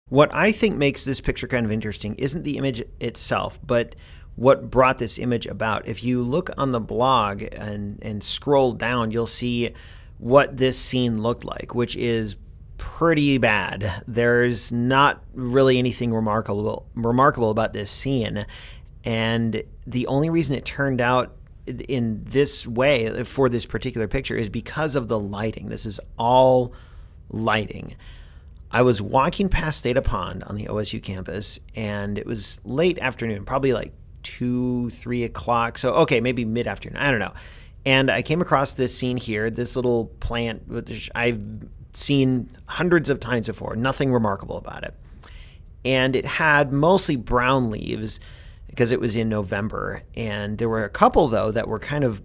What I think makes this picture kind of interesting isn't the image itself, but what brought this image about. If you look on the blog and scroll down, you'll see what this scene looked like, which is pretty bad. There's not really anything remarkable about this scene. And the only reason it turned out in this way for this particular picture is because of the lighting. This is all lighting. I was walking past Theta Pond on the OSU campus, and it was late afternoon, probably like 2, 3 o'clock. So, okay, maybe mid-afternoon. I don't know. And I came across this scene here, this little plant, which I've seen hundreds of times before. Nothing remarkable about it. And it had mostly brown leaves because it was in November. And there were a couple, though, that were kind of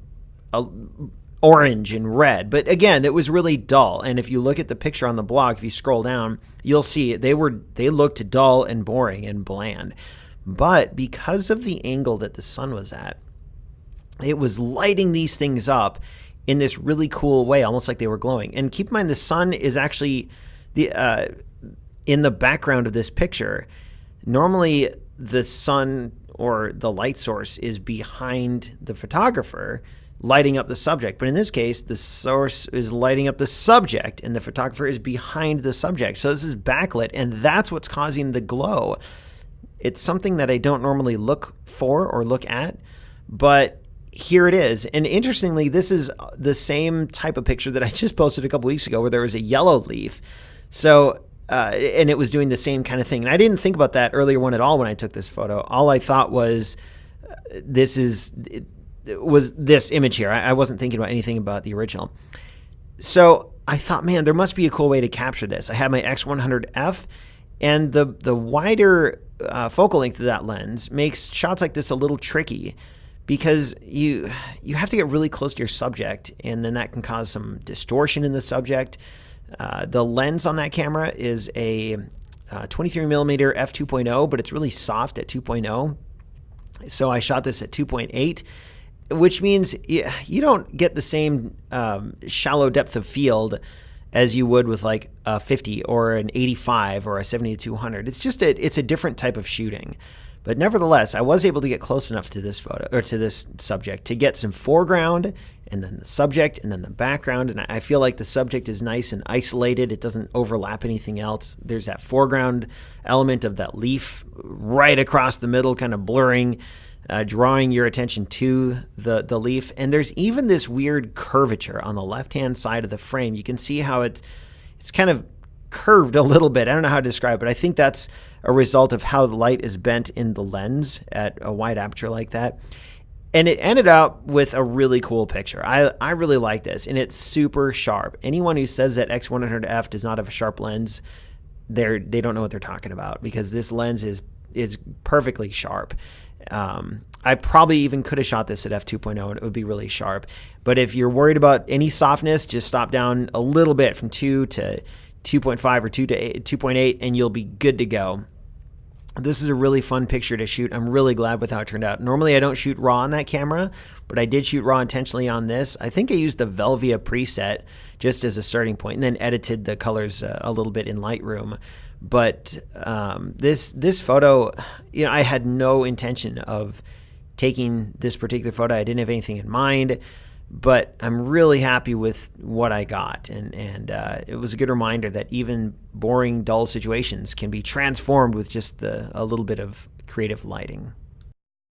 orange and red. But again, it was really dull. And if you look at the picture on the blog, if you scroll down, you'll see they looked dull and boring and bland. But because of the angle that the sun was at, it was lighting these things up in this really cool way, almost like they were glowing. And keep in mind, the sun is actually in the background of this picture. Normally, the sun or the light source is behind the photographer, lighting up the subject. But in this case, the source is lighting up the subject, and the photographer is behind the subject. So this is backlit, and that's what's causing the glow. It's something that I don't normally look for or look at, but here it is. And interestingly, this is the same type of picture that I just posted a couple weeks ago where there was a yellow leaf. So, and it was doing the same kind of thing. And I didn't think about that earlier one at all when I took this photo. All I thought was it was this image here. I wasn't thinking about anything about the original. So I thought, man, there must be a cool way to capture this. I had my X100F, and the wider focal length of that lens makes shots like this a little tricky, because you have to get really close to your subject, and then that can cause some distortion in the subject. The lens on that camera is a 23mm f2.0, but it's really soft at 2.0. So I shot this at 2.8, which means you don't get the same shallow depth of field as you would with like a 50 or an 85 or a 70-200. It's a different type of shooting. But nevertheless, I was able to get close enough to this photo, or to this subject, to get some foreground, and then the subject, and then the background. And I feel like the subject is nice and isolated. It doesn't overlap anything else. There's that foreground element of that leaf right across the middle, kind of blurring, drawing your attention to the leaf. And there's even this weird curvature on the left-hand side of the frame. You can see how it's kind of curved a little bit. I don't know how to describe it. I think that's a result of how the light is bent in the lens at a wide aperture like that. And it ended up with a really cool picture. I really like this, and it's super sharp. Anyone who says that X100F does not have a sharp lens, they don't know what they're talking about, because this lens is perfectly sharp. I probably even could have shot this at f2.0 and it would be really sharp. But if you're worried about any softness, just stop down a little bit from 2 to 2.5 or 2 to 2.8, and you'll be good to go. This is a really fun picture to shoot. I'm really glad with how it turned out. Normally I don't shoot RAW on that camera, but I did shoot RAW intentionally on this. I think I used the Velvia preset just as a starting point, and then edited the colors a little bit in Lightroom. But this photo, I had no intention of taking this particular photo. I didn't have anything in mind, but I'm really happy with what I got. And it was a good reminder that even boring, dull situations can be transformed with just a little bit of creative lighting.